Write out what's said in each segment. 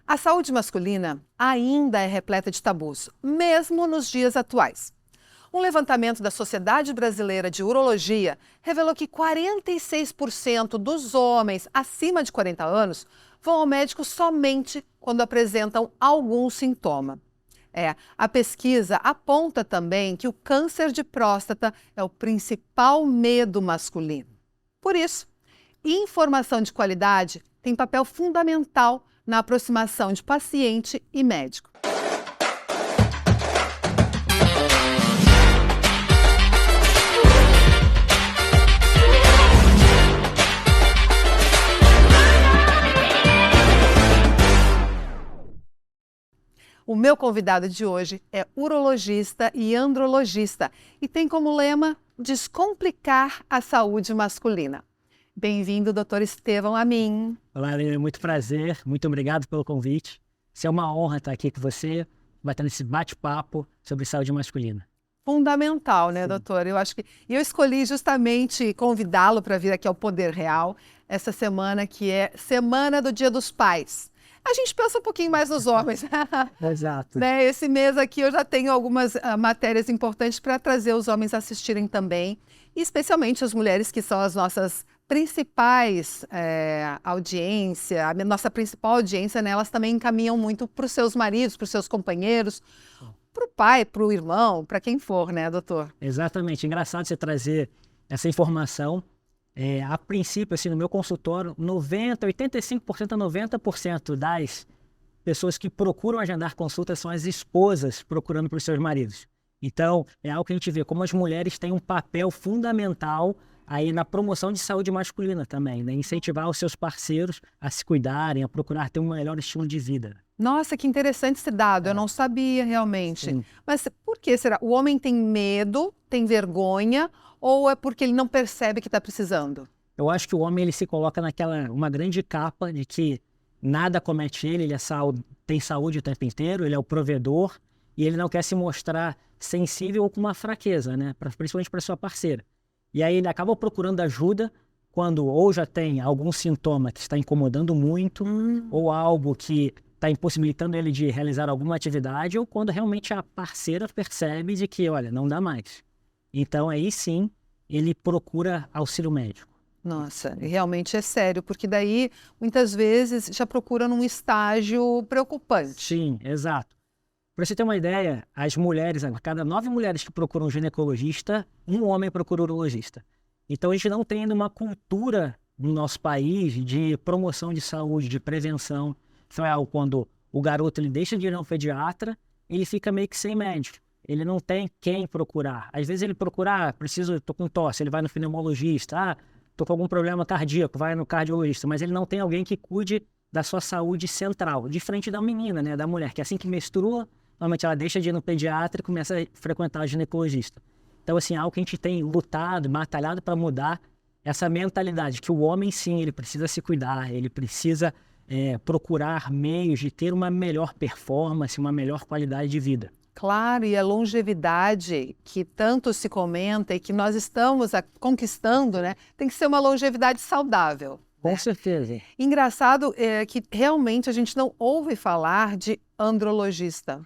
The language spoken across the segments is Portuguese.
A saúde masculina ainda é repleta de tabus, mesmo nos dias atuais. Um levantamento da Sociedade Brasileira de Urologia revelou que 46% dos homens acima de 40 anos vão ao médico somente quando apresentam algum sintoma. A pesquisa aponta também que o câncer de próstata é o principal medo masculino. Por isso, informação de qualidade tem papel fundamental na aproximação de paciente e médico. O meu convidado de hoje é urologista e andrologista e tem como lema descomplicar a saúde masculina. Bem-vindo, Dr. Estevão Amin. Olá, Aline, muito prazer, muito obrigado pelo convite. É uma honra estar aqui com você, batendo esse bate-papo sobre saúde masculina. Fundamental, né, doutor? Eu acho que eu escolhi justamente convidá-lo para vir aqui ao Poder Real essa semana, que é Semana do Dia dos Pais. A gente pensa um pouquinho mais nos homens. Exato. Né? Esse mês aqui eu já tenho algumas matérias importantes para trazer os homens a assistirem também, e especialmente as mulheres, que são as nossas principais audiência, a nossa principal audiência, né? Elas também encaminham muito para os seus maridos, para os seus companheiros, para o pai, para o irmão, para quem for, né, doutor? Exatamente. Engraçado você trazer essa informação. A princípio, assim, no meu consultório, 85% a 90% das pessoas que procuram agendar consultas são as esposas procurando por seus maridos. Então, é algo que a gente vê como as mulheres têm um papel fundamental aí na promoção de saúde masculina também, né? Incentivar os seus parceiros a se cuidarem, a procurar ter um melhor estilo de vida. Nossa, que interessante esse dado, eu não sabia realmente. Sim. Mas por que será? O homem tem medo, tem vergonha, ou é porque ele não percebe que está precisando? Eu acho que o homem ele se coloca uma grande capa de que nada comete ele tem saúde o tempo inteiro, ele é o provedor e ele não quer se mostrar sensível ou com uma fraqueza, né? Principalmente para sua parceira. E aí ele acaba procurando ajuda quando ou já tem algum sintoma que está incomodando muito, ou algo que está impossibilitando ele de realizar alguma atividade, ou quando realmente a parceira percebe de que, olha, não dá mais. Então aí sim ele procura auxílio médico. Nossa, realmente é sério, porque daí muitas vezes já procura num estágio preocupante. Sim, exato. Para você ter uma ideia, as mulheres, a cada 9 mulheres que procuram um ginecologista, um homem procura um urologista. Então a gente não tem ainda uma cultura no nosso país de promoção de saúde, de prevenção. Então é algo quando o garoto ele deixa de ir a um pediatra, ele fica meio que sem médico. Ele não tem quem procurar. Às vezes ele procura, tô com tosse, ele vai no pneumologista, tô com algum problema cardíaco, vai no cardiologista, mas ele não tem alguém que cuide da sua saúde central, diferente da menina, né, da mulher, que assim que menstrua, normalmente ela deixa de ir no pediatra e começa a frequentar o ginecologista. Então, assim, é algo que a gente tem lutado, batalhado para mudar essa mentalidade, que o homem, sim, ele precisa se cuidar, ele precisa procurar meios de ter uma melhor performance, uma melhor qualidade de vida. Claro, e a longevidade que tanto se comenta e que nós estamos conquistando, né, tem que ser uma longevidade saudável. Com certeza. Engraçado é que realmente a gente não ouve falar de andrologista.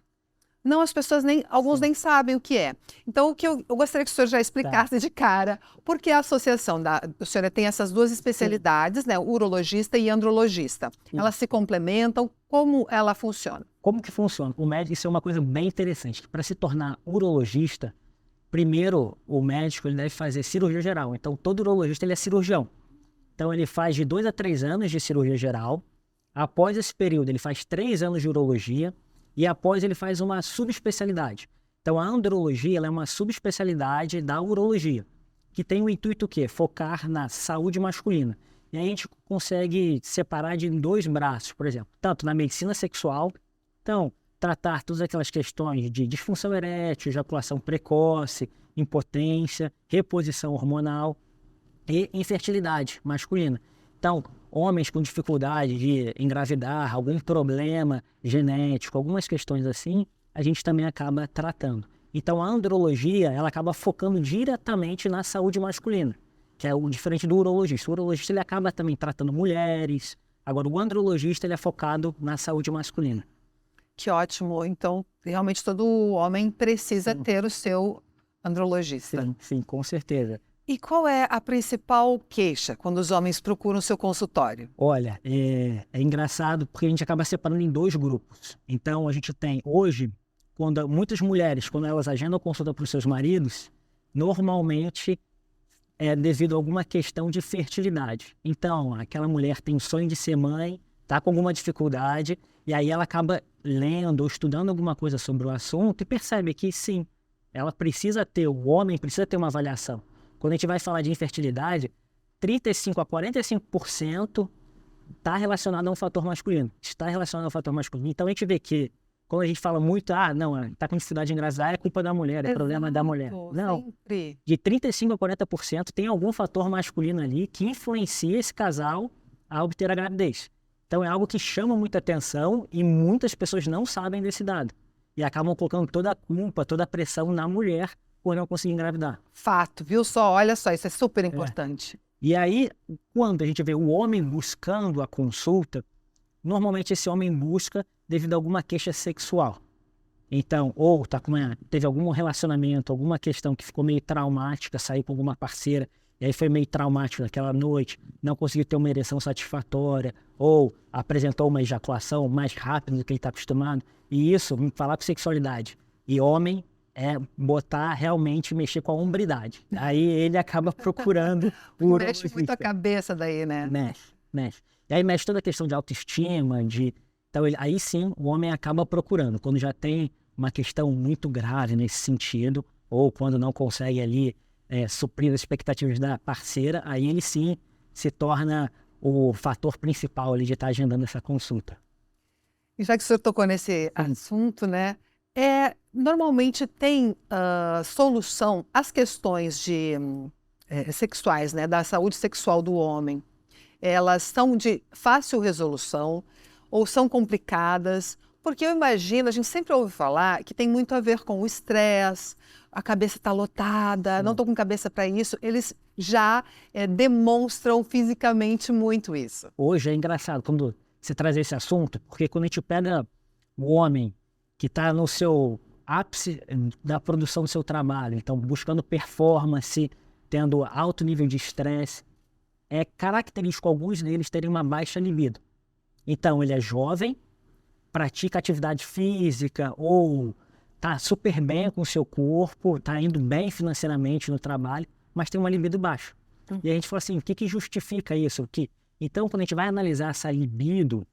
Não, as pessoas alguns nem sabem o que é. Então, o que eu gostaria que o senhor já explicasse de cara, porque a associação o senhor tem essas duas especialidades, né, urologista e andrologista. Elas se complementam, como ela funciona? Como que funciona? O médico, isso é uma coisa bem interessante, que para se tornar urologista, primeiro o médico ele deve fazer cirurgia geral. Então, todo urologista ele é cirurgião. Então, ele faz de 2 a 3 anos de cirurgia geral. Após esse período, ele faz 3 anos de urologia. E após ele faz uma subespecialidade. Então a andrologia ela é uma subespecialidade da urologia, que tem o intuito o quê? Focar na saúde masculina. E aí a gente consegue separar em 2 braços, por exemplo, tanto na medicina sexual, então tratar todas aquelas questões de disfunção erétil, ejaculação precoce, impotência, reposição hormonal e infertilidade masculina. Então, homens com dificuldade de engravidar, algum problema genético, algumas questões assim, a gente também acaba tratando. Então, a andrologia, ela acaba focando diretamente na saúde masculina, que é o diferente do urologista. O urologista, ele acaba também tratando mulheres, Agora, o andrologista ele é focado na saúde masculina. Que ótimo. Então, realmente todo homem precisa ter o seu andrologista. Sim, sim, com certeza. E qual é a principal queixa quando os homens procuram o seu consultório? Olha, é engraçado porque a gente acaba separando em 2 grupos. Então, a gente tem hoje, quando muitas mulheres, quando elas agendam consulta para os seus maridos, normalmente é devido a alguma questão de fertilidade. Então, aquela mulher tem o sonho de ser mãe, está com alguma dificuldade, e aí ela acaba lendo ou estudando alguma coisa sobre o assunto e percebe que sim, ela precisa ter, o homem precisa ter uma avaliação. Quando a gente vai falar de infertilidade, 35% a 45% está relacionado a um fator masculino. Está relacionado ao fator masculino. Então a gente vê que, quando a gente fala muito, não, está com dificuldade de engravidar, é culpa da mulher, é problema da mulher. Não, sempre. de 35% a 40% tem algum fator masculino ali que influencia esse casal a obter a gravidez. Então é algo que chama muita atenção e muitas pessoas não sabem desse dado. E acabam colocando toda a culpa, toda a pressão na mulher por não conseguir engravidar. Fato, viu só? Olha só, isso é super importante. E aí, quando a gente vê o homem buscando a consulta, normalmente esse homem busca devido a alguma queixa sexual. Então, ou teve algum relacionamento, alguma questão que ficou meio traumática, saiu com alguma parceira, e aí foi meio traumático naquela noite, não conseguiu ter uma ereção satisfatória, ou apresentou uma ejaculação mais rápida do que ele está acostumado. E isso, falar com sexualidade. E homem é botar realmente, mexer com a hombridade. Aí ele acaba procurando o Mexe muito a cabeça daí, né? Mexe. E aí mexe toda a questão de autoestima, Então, aí sim, o homem acaba procurando. Quando já tem uma questão muito grave nesse sentido, ou quando não consegue ali suprir as expectativas da parceira, aí ele sim se torna o fator principal ali de estar agendando essa consulta. E já que o senhor tocou nesse assunto, né? Normalmente tem solução às questões sexuais, né? Da saúde sexual do homem. Elas são de fácil resolução ou são complicadas? Porque eu imagino, a gente sempre ouve falar que tem muito a ver com o estresse, a cabeça está lotada, não estou com cabeça para isso. Eles já demonstram fisicamente muito isso. Hoje é engraçado quando você traz esse assunto, porque quando a gente pega o homem que está no seu ápice da produção do seu trabalho, então buscando performance, tendo alto nível de estresse, é característico alguns deles terem uma baixa libido. Então, ele é jovem, pratica atividade física ou está super bem com o seu corpo, está indo bem financeiramente no trabalho, mas tem uma libido baixa. E a gente fala assim, o que justifica isso? Então, quando a gente vai analisar essa libido,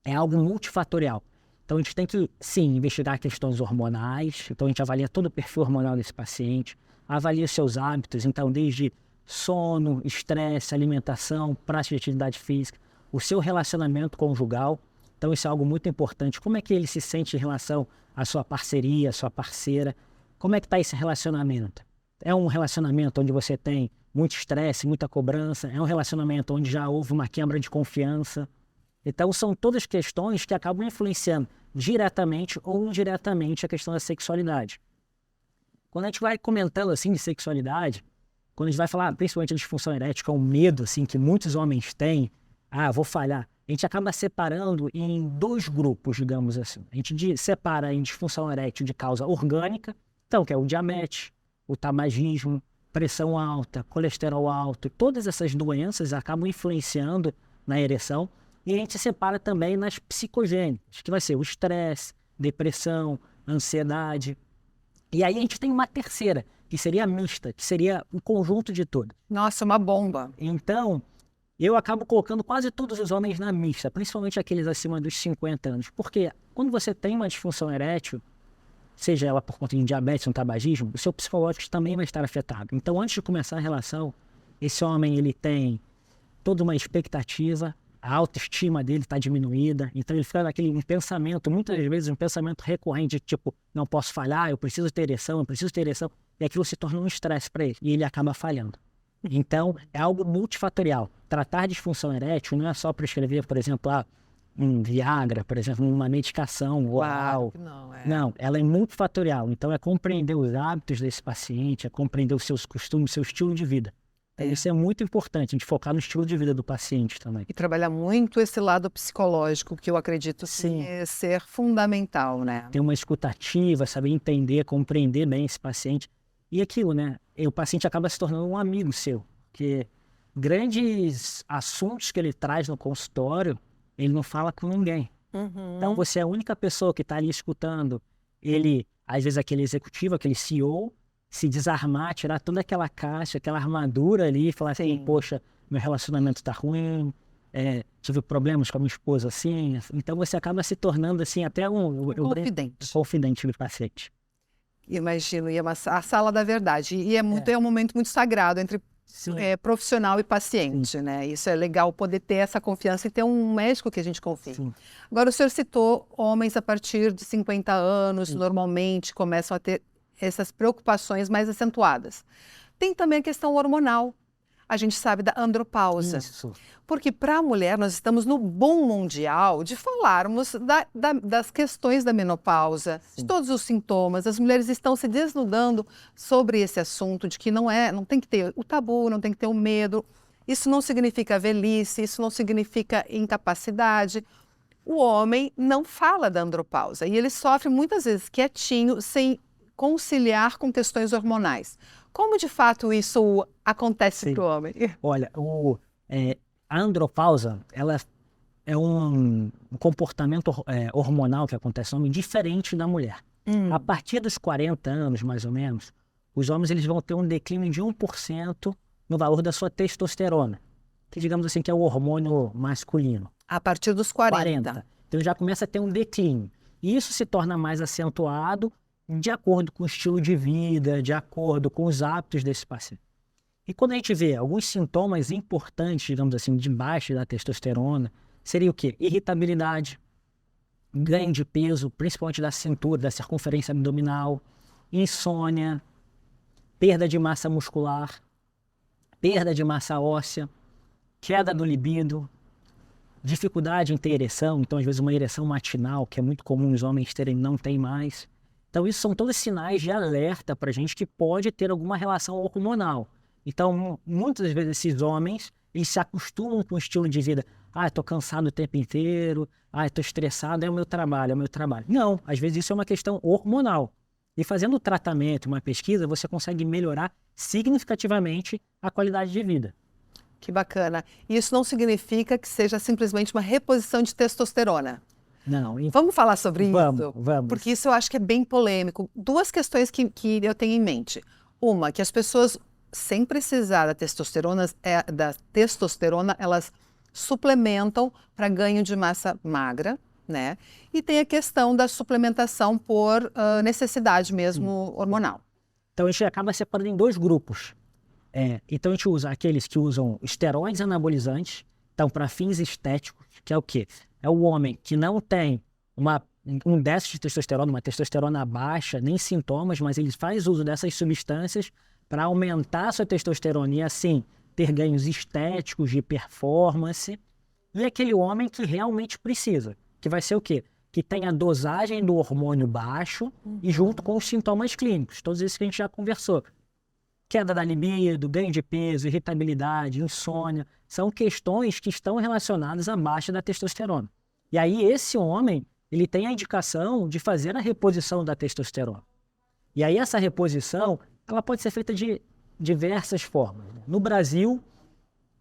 é algo multifatorial. Então, a gente tem que, sim, investigar questões hormonais. Então, a gente avalia todo o perfil hormonal desse paciente, avalia seus hábitos, então, desde sono, estresse, alimentação, prática de atividade física, o seu relacionamento conjugal. Então, isso é algo muito importante. Como é que ele se sente em relação à sua parceria, à sua parceira? Como é que está esse relacionamento? É um relacionamento onde você tem muito estresse, muita cobrança? É um relacionamento onde já houve uma quebra de confiança? Então, são todas questões que acabam influenciando diretamente ou indiretamente a questão da sexualidade. Quando a gente vai comentando assim de sexualidade, quando a gente vai falar principalmente da disfunção erétil, que é um medo assim, que muitos homens têm, vou falhar, a gente acaba separando em 2 grupos, digamos assim. A gente separa em disfunção erétil de causa orgânica, então, que é o diabetes, o tabagismo, pressão alta, colesterol alto, todas essas doenças acabam influenciando na ereção. E a gente separa também nas psicogênicas, que vai ser o estresse, depressão, ansiedade. E aí a gente tem uma terceira, que seria a mista, que seria um conjunto de tudo. Nossa, uma bomba. Então, eu acabo colocando quase todos os homens na mista, principalmente aqueles acima dos 50 anos. Porque quando você tem uma disfunção erétil, seja ela por conta de diabetes ou tabagismo, o seu psicológico também vai estar afetado. Então, antes de começar a relação, esse homem ele tem toda uma expectativa, a autoestima dele está diminuída, então ele fica naquele pensamento, muitas vezes um pensamento recorrente, tipo, não posso falhar, eu preciso ter ereção, e aquilo se torna um estresse para ele, e ele acaba falhando. Então, é algo multifatorial. Tratar disfunção erétil não é só prescrever, por exemplo, um Viagra, por exemplo, uma medicação oral. Não, ela é multifatorial. Então, é compreender os hábitos desse paciente, é compreender os seus costumes, seu estilo de vida. Então, isso é muito importante, a gente focar no estilo de vida do paciente também. E trabalhar muito esse lado psicológico, que eu acredito ser fundamental, né? Ter uma escutativa, saber entender, compreender bem esse paciente. E aquilo, né? O paciente acaba se tornando um amigo seu, porque grandes assuntos que ele traz no consultório, ele não fala com ninguém. Então, você é a única pessoa que está ali escutando ele, às vezes aquele executivo, aquele CEO, se desarmar, tirar toda aquela caixa, aquela armadura ali e falar assim, poxa, meu relacionamento está ruim, tive problemas com a minha esposa assim. Então, você acaba se tornando assim até um confidente do paciente. Imagino, e é a sala da verdade. E é um momento muito sagrado entre profissional e paciente, né? Isso é legal, poder ter essa confiança e ter um médico que a gente confie. Agora, o senhor citou homens a partir de 50 anos, normalmente começam a ter essas preocupações mais acentuadas. Tem também a questão hormonal. A gente sabe da andropausa. Porque para a mulher, nós estamos no boom mundial de falarmos das questões da menopausa, de todos os sintomas. As mulheres estão se desnudando sobre esse assunto, de que não tem que ter o tabu, não tem que ter o medo. Isso não significa velhice, isso não significa incapacidade. O homem não fala da andropausa e ele sofre muitas vezes quietinho, sem conciliar com questões hormonais. Como de fato isso acontece para o homem? Olha, a andropausa, ela é um comportamento hormonal que acontece no homem diferente da mulher. A partir dos 40 anos, mais ou menos, os homens eles vão ter um declínio de 1% no valor da sua testosterona, que digamos assim que é o hormônio masculino. A partir dos 40. Então já começa a ter um declínio. E isso se torna mais acentuado de acordo com o estilo de vida, de acordo com os hábitos desse paciente. E quando a gente vê alguns sintomas importantes, digamos assim, de baixa da testosterona, seria o quê? Irritabilidade, ganho de peso, principalmente da cintura, da circunferência abdominal, insônia, perda de massa muscular, perda de massa óssea, queda do libido, dificuldade em ter ereção, então às vezes uma ereção matinal, que é muito comum os homens terem, não tem mais. Então isso são todos sinais de alerta para a gente que pode ter alguma relação hormonal. Então muitas vezes esses homens, eles se acostumam com o estilo de vida. Estou cansado o tempo inteiro, estou estressado, é o meu trabalho. Não, às vezes isso é uma questão hormonal. E fazendo o tratamento, uma pesquisa, você consegue melhorar significativamente a qualidade de vida. Que bacana. E isso não significa que seja simplesmente uma reposição de testosterona. Não. Vamos falar sobre isso? Vamos. Porque isso eu acho que é bem polêmico. Duas questões que eu tenho em mente. Uma, que as pessoas, sem precisar da testosterona, elas suplementam para ganho de massa magra, né? E tem a questão da suplementação por necessidade mesmo hormonal. Então a gente acaba separando em dois grupos. Então a gente usa aqueles que usam esteroides anabolizantes, então para fins estéticos, que é o quê? É o homem que não tem um déficit de testosterona, uma testosterona baixa, nem sintomas, mas ele faz uso dessas substâncias para aumentar a sua testosterona e assim ter ganhos estéticos de performance. E aquele homem que realmente precisa, que vai ser o quê? Que tem a dosagem do hormônio baixo e junto com os sintomas clínicos, todos esses que a gente já conversou. Queda da libido, ganho de peso, irritabilidade, insônia, são questões que estão relacionadas à baixa da testosterona. E aí esse homem, ele tem a indicação de fazer a reposição da testosterona. E aí essa reposição, ela pode ser feita de diversas formas. No Brasil,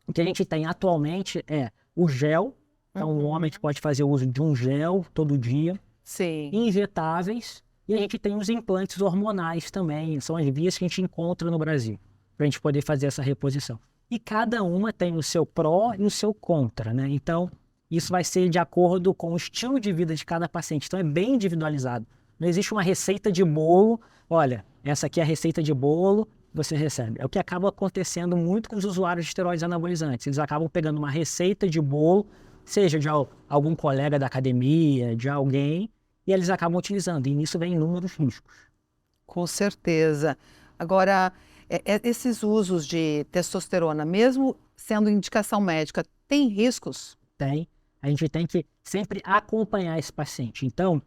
o que a gente tem atualmente é o gel. Então o homem pode fazer uso de um gel todo dia. Sim. Injetáveis. E a gente tem os implantes hormonais também, são as vias que a gente encontra no Brasil, para a gente poder fazer essa reposição. E cada uma tem o seu pró e o seu contra, né? Então, isso vai ser de acordo com o estilo de vida de cada paciente. Então, é bem individualizado. Não existe uma receita de bolo, olha, essa aqui é a receita de bolo, você recebe. É o que acaba acontecendo muito com os usuários de esteroides anabolizantes. Eles acabam pegando uma receita de bolo, seja de algum colega da academia, de alguém, e eles acabam utilizando, e nisso vem inúmeros riscos. Com certeza. Agora, esses usos de testosterona, mesmo sendo indicação médica, tem riscos? Tem. A gente tem que sempre acompanhar esse paciente. Então,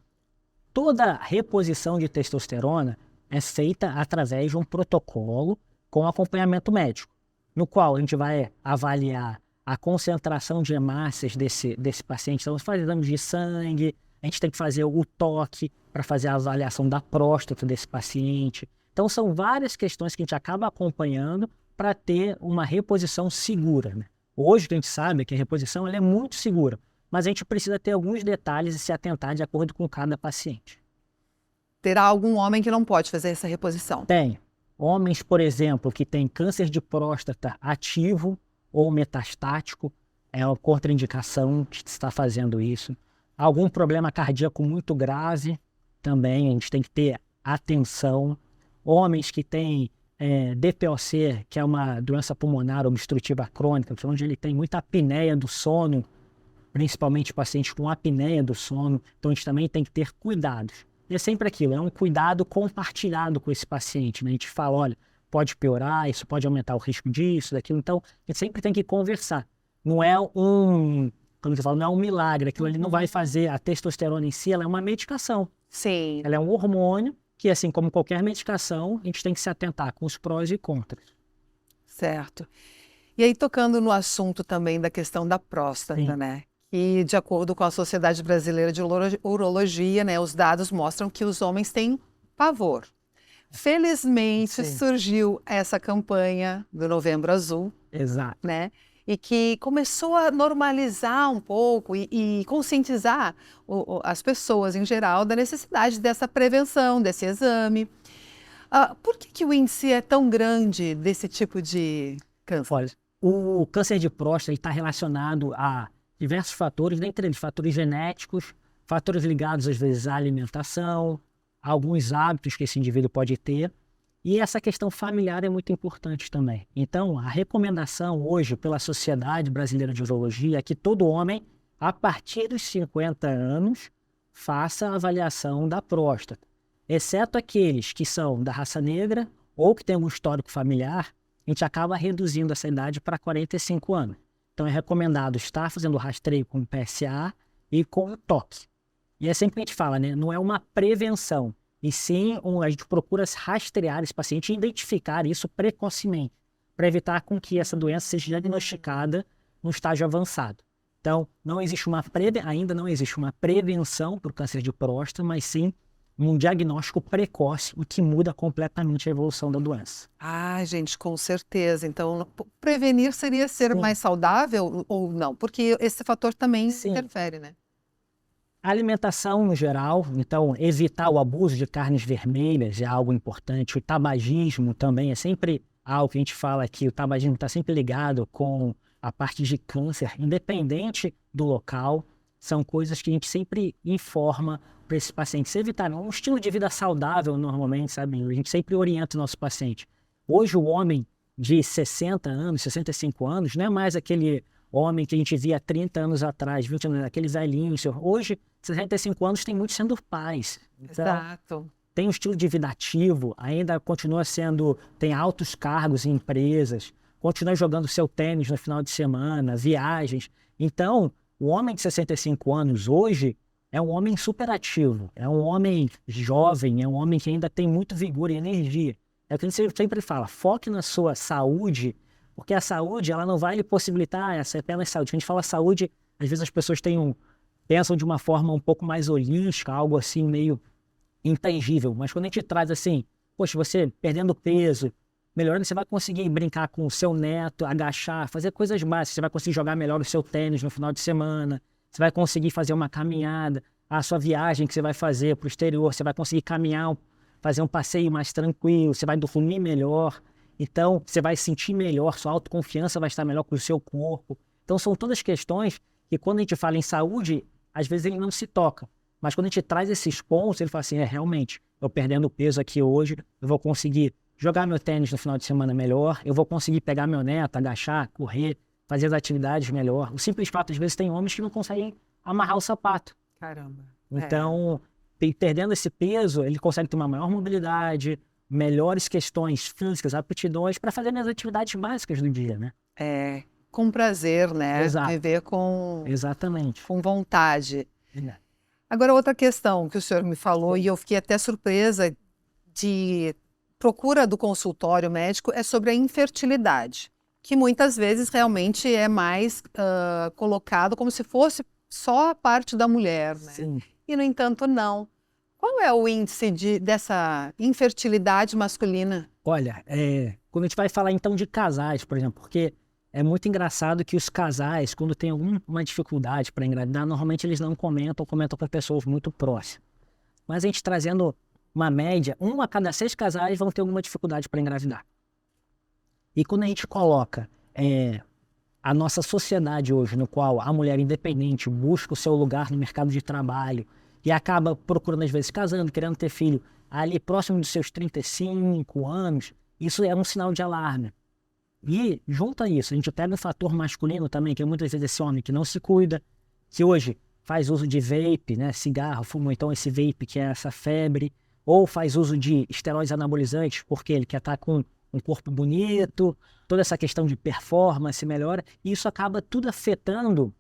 toda reposição de testosterona é feita através de um protocolo com acompanhamento médico. no qual a gente vai avaliar a concentração de hemácias desse paciente. Então, faz exames de sangue, a gente tem que fazer o toque para fazer a avaliação da próstata desse paciente. Então, são várias questões que a gente acaba acompanhando para ter uma reposição segura, né? Hoje, o que a gente sabe é que a reposição ela é muito segura, mas a gente precisa ter alguns detalhes e se atentar de acordo com cada paciente. Terá algum homem que não pode fazer essa reposição? Tem. Homens, por exemplo, que têm câncer de próstata ativo ou metastático, é uma contraindicação que está fazendo isso. Algum problema cardíaco muito grave, também a gente tem que ter atenção. Homens que têm DPOC, que é uma doença pulmonar obstrutiva crônica, onde ele tem muita apneia do sono, principalmente pacientes com apneia do sono, então a gente também tem que ter cuidados. E é sempre aquilo, é um cuidado compartilhado com esse paciente, né? A gente fala, olha, pode piorar, isso pode aumentar o risco disso, daquilo, então a gente sempre tem que conversar. Não é como você fala, não é um milagre, aquilo ali não vai fazer, a testosterona em si, ela é uma medicação. Sim. Ela é um hormônio que, assim como qualquer medicação, a gente tem que se atentar com os prós e contras. Certo. E aí, tocando no assunto também da questão da próstata, Sim. né? E de acordo com a Sociedade Brasileira de Urologia, né, os dados mostram que os homens têm pavor. Felizmente Sim. surgiu essa campanha do Novembro Azul, Exato. né? E que começou a normalizar um pouco e conscientizar as pessoas em geral da necessidade dessa prevenção, desse exame. Por que o índice é tão grande desse tipo de câncer? Olha, o câncer de próstata está relacionado a diversos fatores, dentre eles fatores genéticos, fatores ligados às vezes à alimentação, alguns hábitos que esse indivíduo pode ter. E essa questão familiar é muito importante também. Então, a recomendação hoje pela Sociedade Brasileira de Urologia é que todo homem, a partir dos 50 anos, faça a avaliação da próstata. Exceto aqueles que são da raça negra ou que têm um histórico familiar, a gente acaba reduzindo essa idade para 45 anos. Então, é recomendado estar fazendo o rastreio com o PSA e com o toque. E é sempre que a gente fala, né? Não é uma prevenção. E sim, a gente procura rastrear esse paciente e identificar isso precocemente, para evitar com que essa doença seja diagnosticada no estágio avançado. Então, ainda não existe uma prevenção para o câncer de próstata, mas sim um diagnóstico precoce, o que muda completamente a evolução da doença. Gente, com certeza. Então, prevenir seria ser mais saudável ou não? Porque esse fator também interfere, né? A alimentação no geral, então evitar o abuso de carnes vermelhas é algo importante. O tabagismo também é sempre algo que a gente fala aqui. O tabagismo está sempre ligado com a parte de câncer, independente do local. São coisas que a gente sempre informa para esses pacientes. Evitar um estilo de vida saudável normalmente, sabe? A gente sempre orienta o nosso paciente. Hoje o homem de 60 anos, 65 anos, não é mais aquele homem que a gente via 30 anos atrás, 20 anos, aquele velhinho. Hoje, 65 anos, tem muitos sendo pais. Então, Exato. tem um estilo de vida ativo, ainda continua tem altos cargos em empresas, continua jogando seu tênis no final de semana, viagens. Então, o homem de 65 anos hoje é um homem super ativo, é um homem jovem, é um homem que ainda tem muito vigor e energia. É o que a gente sempre fala, foque na sua saúde, porque a saúde, ela não vai lhe possibilitar essa apenas saúde. Quando a gente fala saúde, às vezes as pessoas pensam de uma forma um pouco mais holística, algo assim meio intangível. Mas quando a gente traz assim, poxa, você perdendo peso, melhorando, você vai conseguir brincar com o seu neto, agachar, fazer coisas básicas. Você vai conseguir jogar melhor o seu tênis no final de semana. Você vai conseguir fazer uma caminhada. A sua viagem que você vai fazer para o exterior, você vai conseguir caminhar, fazer um passeio mais tranquilo, você vai dormir melhor. Então, você vai sentir melhor, sua autoconfiança vai estar melhor com o seu corpo. Então, são todas questões que, quando a gente fala em saúde, às vezes ele não se toca. Mas quando a gente traz esses pontos, ele fala assim, realmente, eu perdendo peso aqui hoje, eu vou conseguir jogar meu tênis no final de semana melhor, eu vou conseguir pegar meu neto, agachar, correr, fazer as atividades melhor. O simples fato, às vezes, tem homens que não conseguem amarrar o sapato. Caramba. Então, perdendo esse peso, ele consegue ter uma maior mobilidade, melhores questões físicas, aptidões para fazer as atividades básicas do dia, né? Com prazer, né? Exato. Viver com vontade. Agora, outra questão que o senhor me falou, e eu fiquei até surpresa de procura do consultório médico, é sobre a infertilidade, Que muitas vezes realmente é mais colocado como se fosse só a parte da mulher, né? Sim. E, no entanto, não. Qual é o índice dessa infertilidade masculina? Olha, quando a gente vai falar então de casais, por exemplo, porque é muito engraçado que os casais, quando tem alguma dificuldade para engravidar, normalmente eles não comentam, comentam com pessoas muito próximas. Mas a gente trazendo uma média, 1 a cada 6 casais vão ter alguma dificuldade para engravidar. E quando a gente coloca a nossa sociedade hoje, no qual a mulher independente busca o seu lugar no mercado de trabalho e acaba procurando, às vezes, casando, querendo ter filho, ali próximo dos seus 35 anos, isso é um sinal de alarme. E, junto a isso, a gente pega um fator masculino também, que é muitas vezes esse homem que não se cuida, que hoje faz uso de vape, né, cigarro, fuma então esse vape que é essa febre, ou faz uso de esteroides anabolizantes, porque ele quer estar com um corpo bonito, toda essa questão de performance melhora, e isso acaba tudo afetando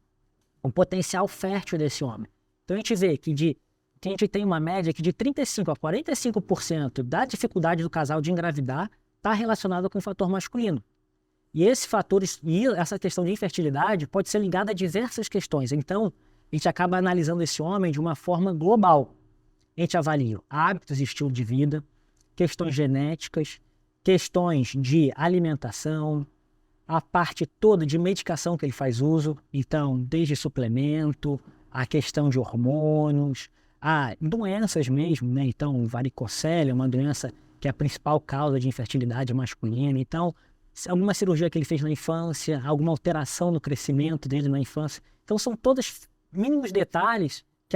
o potencial fértil desse homem. Então a gente vê que a gente tem uma média que de 35% a 45% da dificuldade do casal de engravidar está relacionada com o fator masculino. E esse fator, e essa questão de infertilidade pode ser ligada a diversas questões. Então, a gente acaba analisando esse homem de uma forma global. A gente avalia hábitos e estilo de vida, questões genéticas, questões de alimentação, a parte toda de medicação que ele faz uso, então, desde suplemento, a questão de hormônios, a doenças mesmo, né? Então, varicocele é uma doença que é a principal causa de infertilidade masculina. Então, alguma cirurgia que ele fez na infância, alguma alteração no crescimento dele na infância. Então, são todos mínimos detalhes que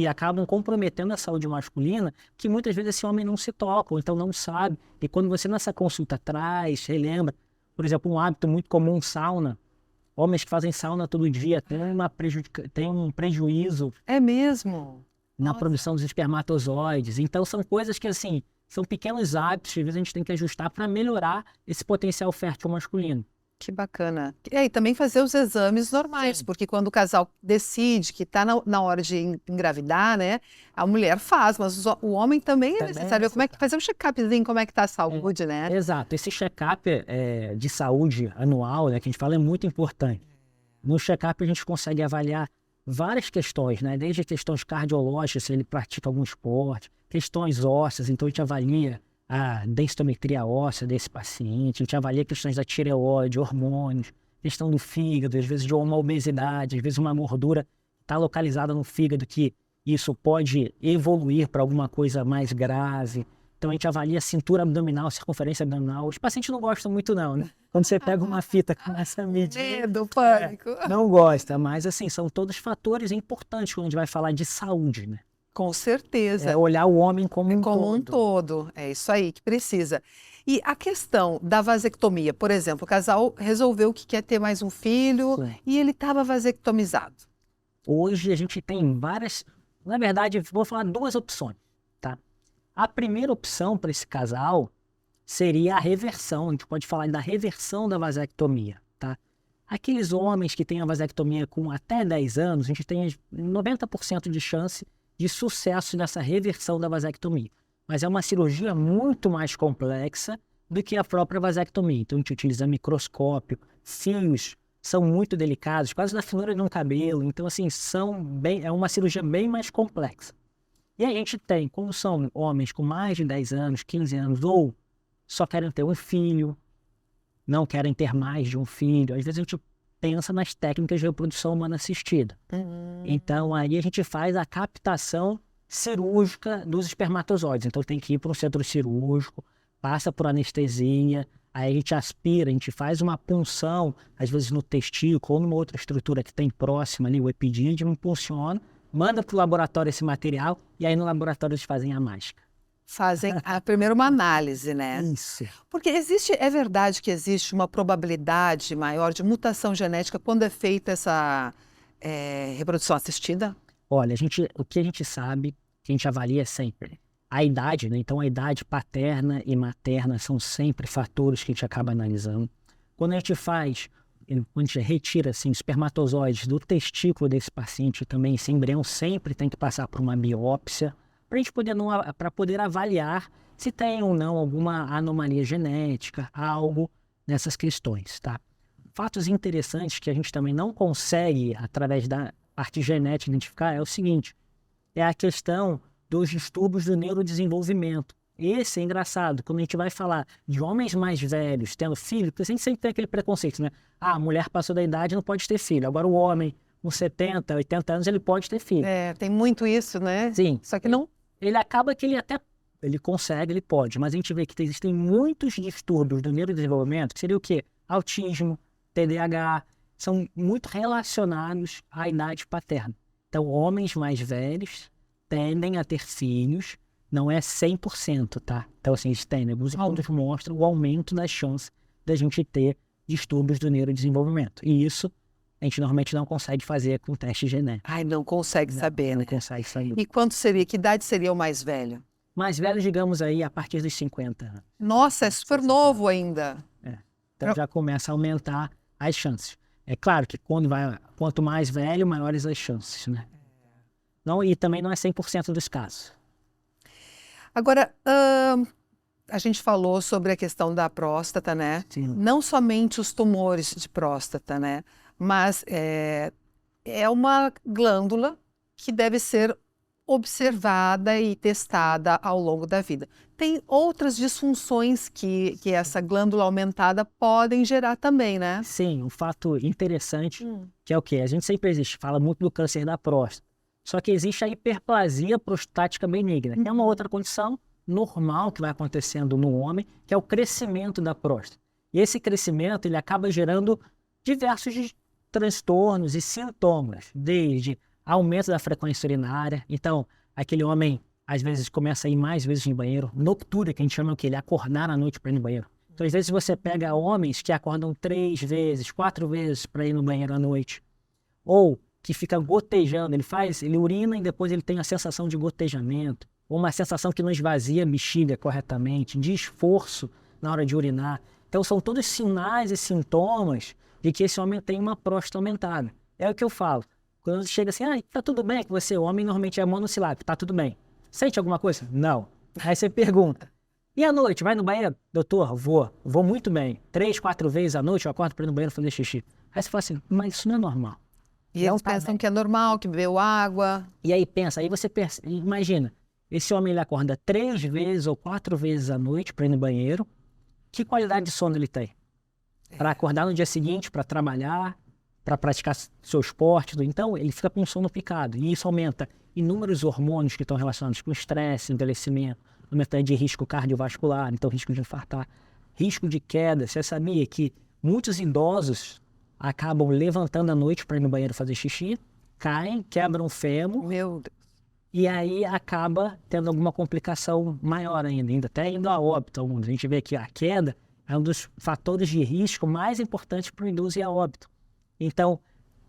acabam comprometendo a saúde masculina, que muitas vezes esse homem não se toca, ou então não sabe. E quando você nessa consulta traz, relembra, por exemplo, um hábito muito comum, sauna. Homens que fazem sauna todo dia têm um prejuízo É mesmo? na Nossa. produção dos espermatozoides. Então, são coisas que, assim, são pequenos hábitos que às vezes a gente tem que ajustar para melhorar esse potencial fértil masculino. Que bacana. E aí, também fazer os exames normais, Sim. porque quando o casal decide que está na hora de engravidar, né, a mulher faz, mas o homem também é Também é necessário ver fazer um check-upzinho, como é que está a saúde, né? Exato. Esse check-up de saúde anual, né, que a gente fala, é muito importante. No check-up a gente consegue avaliar várias questões, né? Desde questões cardiológicas, se ele pratica algum esporte, questões ósseas, então a gente avalia a densitometria óssea desse paciente, a gente avalia questões da tireoide, hormônios, questão do fígado, às vezes de uma obesidade, às vezes uma gordura está localizada no fígado, que isso pode evoluir para alguma coisa mais grave. Então a gente avalia a cintura abdominal, circunferência abdominal. Os pacientes não gostam muito não, né? Quando você pega uma fita com essa medida, Medo, pânico. não gosta, mas assim, são todos fatores importantes quando a gente vai falar de saúde, né? Com certeza. É olhar o homem como um todo. É isso aí que precisa. E a questão da vasectomia, por exemplo, o casal resolveu que quer ter mais um filho Sim. e ele estava vasectomizado. Hoje a gente tem várias, na verdade, vou falar 2 opções, tá? A primeira opção para esse casal seria a reversão. A gente pode falar da reversão da vasectomia, tá? Aqueles homens que têm a vasectomia com até 10 anos, a gente tem 90% de chance de sucesso nessa reversão da vasectomia. Mas é uma cirurgia muito mais complexa do que a própria vasectomia. Então a gente utiliza microscópio, fios são muito delicados, quase na finura de um cabelo. Então assim, é uma cirurgia bem mais complexa. E a gente tem, como são homens com mais de 10 anos, 15 anos, ou só querem ter um filho, não querem ter mais de um filho, às vezes a gente pensa nas técnicas de reprodução humana assistida. Então, aí a gente faz a captação cirúrgica dos espermatozoides. Então, tem que ir para um centro cirúrgico, passa por anestesia, aí a gente aspira, a gente faz uma punção, às vezes no testículo ou numa outra estrutura que tem próxima ali, o epidídimo, funciona, manda para o laboratório esse material e aí no laboratório eles fazem a mágica. Fazem primeiro uma análise, né? Isso. Porque é verdade que existe uma probabilidade maior de mutação genética quando é feita essa reprodução assistida? Olha, o que a gente sabe, que a gente avalia sempre, a idade, né? Então a idade paterna e materna são sempre fatores que a gente acaba analisando. Quando a gente retira assim, espermatozoides do testículo desse paciente também, esse embrião sempre tem que passar por uma biópsia, para poder avaliar se tem ou não alguma anomalia genética, algo, nessas questões, tá? Fatos interessantes que a gente também não consegue, através da parte genética, identificar é o seguinte, é a questão dos distúrbios do neurodesenvolvimento. Esse é engraçado, quando a gente vai falar de homens mais velhos tendo filho, porque a gente sempre tem aquele preconceito, né? Ah, a mulher passou da idade, não pode ter filho. Agora o homem com 70, 80 anos, ele pode ter filho. Tem muito isso, né? Sim. Só que não... Ele acaba que ele consegue, ele pode, mas a gente vê que existem muitos distúrbios do neurodesenvolvimento, que seria o quê? Autismo, TDAH, são muito relacionados à idade paterna. Então, homens mais velhos tendem a ter filhos, não é 100%, tá? Então, assim, eles tendem, alguns estudos mostram o aumento das chances da gente ter distúrbios do neurodesenvolvimento. E isso a gente normalmente não consegue fazer com teste genético. Ai, não consegue saber, né? Não consegue saber. E quanto seria? Que idade seria o mais velho? Mais velho, digamos aí, a partir dos 50 anos. Nossa, é super novo ainda. Então já começa a aumentar as chances. É claro que quanto mais velho, maiores as chances, né? Não, e também não é 100% dos casos. Agora, a gente falou sobre a questão da próstata, né? Sim. Não somente os tumores de próstata, né? Mas é uma glândula que deve ser observada e testada ao longo da vida. Tem outras disfunções que essa glândula aumentada podem gerar também, né? Sim, um fato interessante, que é o quê? A gente sempre fala muito do câncer da próstata. Só que existe a hiperplasia prostática benigna, que é uma outra condição normal que vai acontecendo no homem, que é o crescimento da próstata. E esse crescimento, ele acaba gerando diversos transtornos e sintomas, desde aumento da frequência urinária. Então, aquele homem, às vezes, começa a ir mais vezes no banheiro. Noctúria, que a gente chama o quê? Ele acordar à noite para ir no banheiro. Então, às vezes, você pega homens que acordam 3 vezes, 4 vezes para ir no banheiro à noite. Ou que fica gotejando. Ele urina e depois ele tem a sensação de gotejamento. Ou uma sensação que não esvazia a bexiga corretamente, de esforço na hora de urinar. Então, são todos sinais e sintomas de que esse homem tem uma próstata aumentada. É o que eu falo. Quando chega assim, tá tudo bem, que você, homem, normalmente é monossilábico, tá tudo bem. Sente alguma coisa? Não. Aí você pergunta, e à noite, vai no banheiro? Doutor, vou muito bem. 3, 4 vezes à noite eu acordo para ir no banheiro fazer xixi. Aí você fala assim, mas isso não é normal. E eles pensam que é normal, que bebeu água. E aí você imagina, esse homem ele acorda 3 vezes ou 4 vezes à noite para ir no banheiro. Que qualidade de sono ele tem? Para acordar no dia seguinte, para trabalhar, para praticar seu esporte. Então, ele fica com o sono picado. E isso aumenta inúmeros hormônios que estão relacionados com estresse, envelhecimento, aumento de risco cardiovascular, então risco de infartar, risco de queda. Você sabia que muitos idosos acabam levantando à noite para ir no banheiro fazer xixi, caem, quebram o fêmur. Meu Deus. E aí acaba tendo alguma complicação maior ainda até indo a óbito. A gente vê que a queda é um dos fatores de risco mais importantes para o idoso e a óbito. Então,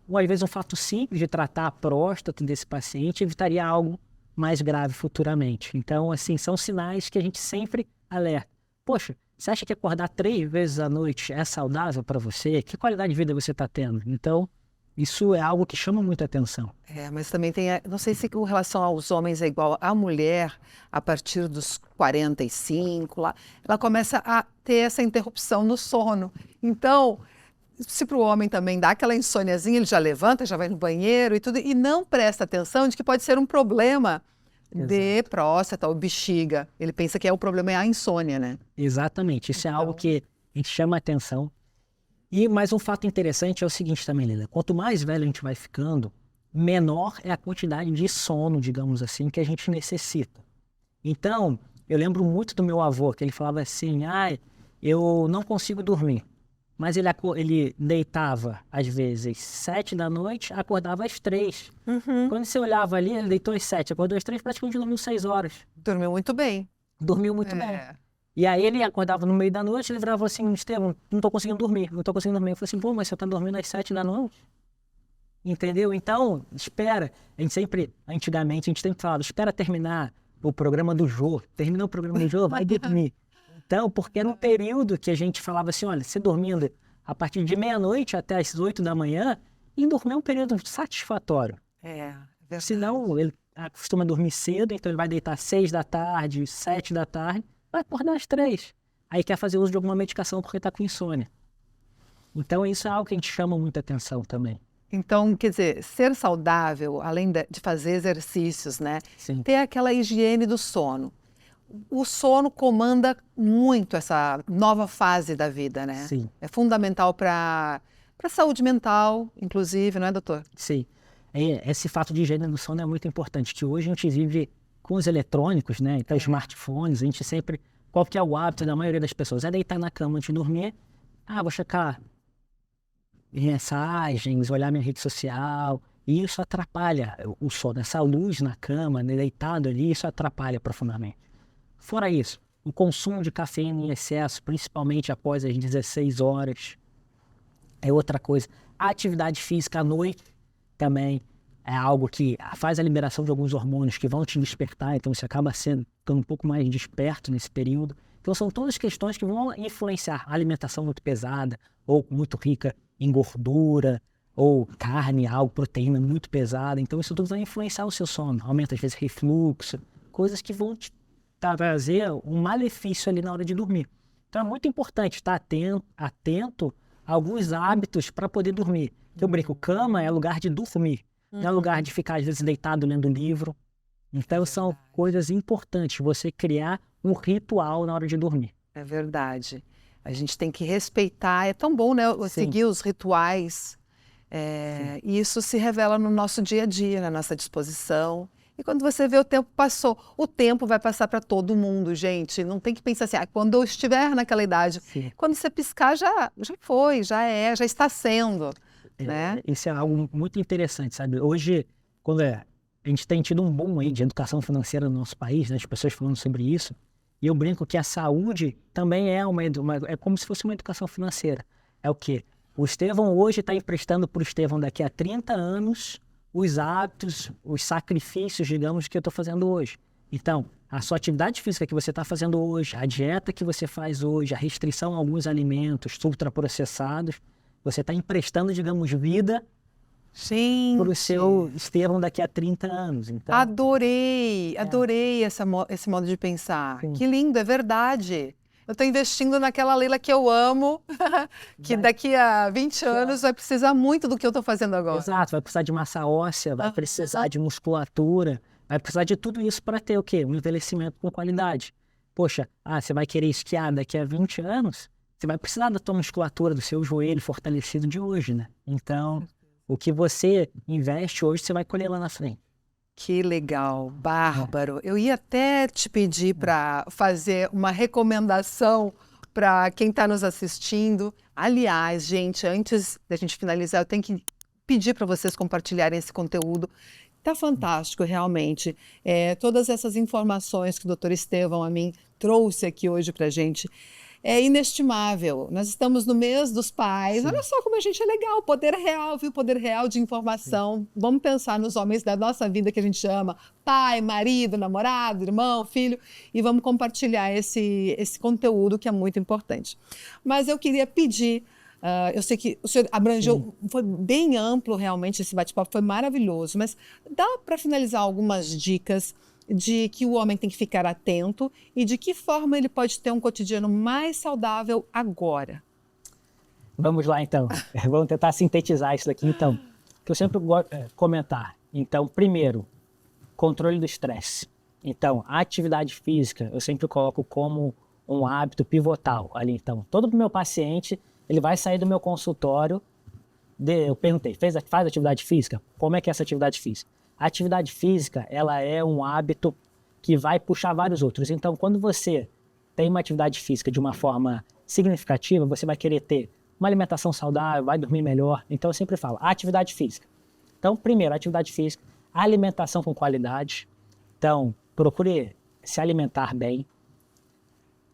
às vezes um fato simples de tratar a próstata desse paciente evitaria algo mais grave futuramente. Então, assim, são sinais que a gente sempre alerta. Poxa, você acha que acordar 3 vezes à noite é saudável para você? Que qualidade de vida você está tendo? Então, isso é algo que chama muita atenção. Mas também tem, não sei se com relação aos homens é igual, a mulher, a partir dos 45, lá, ela começa a ter essa interrupção no sono. Então, se para o homem também dá aquela insôniazinha, ele já levanta, já vai no banheiro e tudo, e não presta atenção de que pode ser um problema de próstata ou bexiga. Ele pensa que o problema é a insônia, né? Exatamente, isso é algo que a gente chama a atenção. E mais um fato interessante é o seguinte também, Lila. Quanto mais velho a gente vai ficando, menor é a quantidade de sono, digamos assim, que a gente necessita. Então, eu lembro muito do meu avô, que ele falava assim, eu não consigo dormir. Mas ele deitava, às vezes, 7 da noite, acordava às 3. Quando você olhava ali, ele deitou às 7, acordou às 3, praticamente dormiu 6 horas. Dormiu muito bem. Dormiu muito bem. E aí ele acordava no meio da noite, ele virava assim, Estevão, não tô conseguindo dormir. Eu falei assim, pô, mas você tá dormindo às 7 da noite? Entendeu? Então, espera. Antigamente, a gente sempre falava, espera terminar o programa do Jô. Terminou o programa do Jô, vai dormir. Então, porque era um período que a gente falava assim, olha, você dormindo a partir de meia-noite até as 8 da manhã, e dormir é um período satisfatório. Verdade. Senão, ele costuma dormir cedo, então ele vai deitar 6 da tarde, 7 da tarde, vai acordar às 3. aí quer fazer uso de alguma medicação porque está com insônia. Então isso é algo que a gente chama muita atenção também. Então, quer dizer, ser saudável, além de fazer exercícios, né? Sim. Ter aquela higiene do sono. O sono comanda muito essa nova fase da vida, né? Sim. É fundamental para a saúde mental, inclusive, não é, doutor? Sim. Esse fato de higiene do sono é muito importante, que hoje a gente vive com os eletrônicos, né? Então, smartphones, a gente sempre... Qual que é o hábito da maioria das pessoas? É deitar na cama antes de dormir. Vou checar mensagens, olhar minha rede social. E isso atrapalha o sono. Essa luz na cama, né, deitado ali, isso atrapalha profundamente. Fora isso, o consumo de cafeína em excesso, principalmente após as 16 horas, é outra coisa. A atividade física à noite também é algo que faz a liberação de alguns hormônios que vão te despertar, então você acaba ficando um pouco mais desperto nesse período. Então são todas questões que vão influenciar a alimentação muito pesada, ou muito rica em gordura, ou carne, algo, proteína muito pesada. Então isso tudo vai influenciar o seu sono. Aumenta às vezes refluxo, coisas que vão te trazer um malefício ali na hora de dormir. Então é muito importante estar atento a alguns hábitos para poder dormir. Eu brinco, cama é lugar de dormir, não é lugar de ficar às vezes deitado lendo livro. Então são coisas importantes, você criar um ritual na hora de dormir. É verdade. A gente tem que respeitar, é tão bom, né, seguir os rituais. E isso se revela no nosso dia a dia, na nossa disposição. E quando você vê, o tempo passou. O tempo vai passar para todo mundo, gente. Não tem que pensar assim, quando eu estiver naquela idade. Sim. Quando você piscar, já foi, já está sendo. Né? Isso é algo muito interessante, sabe? Hoje, quando a gente tem tido um boom aí de educação financeira no nosso país, né? As pessoas falando sobre isso, e eu brinco que a saúde também é é como se fosse uma educação financeira. É o quê? O Estevão hoje está emprestando para o Estevão daqui a 30 anos os hábitos, os sacrifícios, digamos, que eu estou fazendo hoje. Então, a sua atividade física que você está fazendo hoje, a dieta que você faz hoje, a restrição a alguns alimentos ultraprocessados, você está emprestando, digamos, vida para o seu Estevão daqui a 30 anos. Então, adorei esse modo de pensar. Sim. Que lindo, é verdade. Eu estou investindo naquela Leila que eu amo, que daqui a 20 anos vai precisar muito do que eu estou fazendo agora. Exato, vai precisar de massa óssea, vai precisar de musculatura, vai precisar de tudo isso para ter o quê? Um envelhecimento com qualidade. Poxa, você vai querer esquiar daqui a 20 anos, você vai precisar da tua musculatura, do seu joelho fortalecido de hoje, né? Então, o que você investe hoje, você vai colher lá na frente. Que legal, bárbaro. Eu ia até te pedir para fazer uma recomendação para quem está nos assistindo. Aliás, gente, antes da gente finalizar, eu tenho que pedir para vocês compartilharem esse conteúdo. Está fantástico, realmente. Todas essas informações que o Dr. Estevão Amin trouxe aqui hoje para a gente. É inestimável. Nós estamos no mês dos pais. Sim. Olha só como a gente é legal. Poder real, viu? Poder real de informação. Sim. Vamos pensar nos homens da nossa vida que a gente ama. Pai, marido, namorado, irmão, filho. E vamos compartilhar esse conteúdo que é muito importante. Mas eu queria pedir... eu sei que o senhor abrangeu, foi bem amplo realmente esse bate-papo, foi maravilhoso. Mas dá para finalizar algumas dicas de que o homem tem que ficar atento e de que forma ele pode ter um cotidiano mais saudável agora? Vamos lá, então. Vamos tentar sintetizar isso daqui, então. Que eu sempre gosto de comentar. Então, primeiro, controle do estresse. Então, a atividade física eu sempre coloco como um hábito pivotal ali. Então, todo meu paciente, ele vai sair do meu consultório, eu perguntei, faz atividade física? Como é que é essa atividade física? A atividade física, ela é um hábito que vai puxar vários outros. Então, quando você tem uma atividade física de uma forma significativa, você vai querer ter uma alimentação saudável, vai dormir melhor. Então, eu sempre falo, atividade física. Então, primeiro, atividade física, alimentação com qualidade. Então, procure se alimentar bem.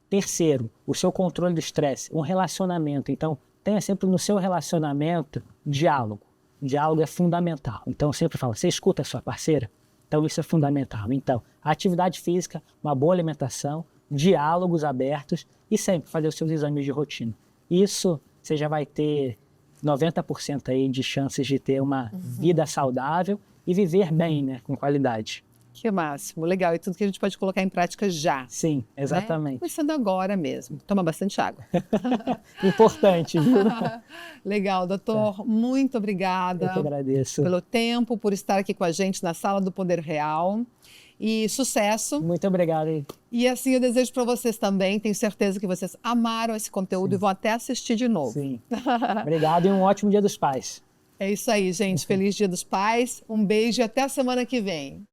Terceiro, o seu controle do estresse, um relacionamento. Então, tenha sempre no seu relacionamento diálogo. Diálogo é fundamental. Então, eu sempre falo, você escuta a sua parceira? Então, isso é fundamental. Então, atividade física, uma boa alimentação, diálogos abertos e sempre fazer os seus exames de rotina. Isso, você já vai ter 90% aí de chances de ter uma vida saudável e viver bem, né, com qualidade. Que máximo, legal. E tudo que a gente pode colocar em prática já. Sim, Né? exatamente. Começando agora mesmo. Toma bastante água. Importante, viu? Legal, doutor. Muito Eu obrigada que agradeço. pelo tempo, por estar aqui com a gente na Sala do Poder Real. E sucesso. Muito obrigado. E assim eu desejo para vocês também. Tenho certeza que vocês amaram esse conteúdo e vão até assistir de novo. Sim. Obrigado e um ótimo Dia dos Pais. É isso aí, gente. Feliz Dia dos Pais. Um beijo e até a semana que vem.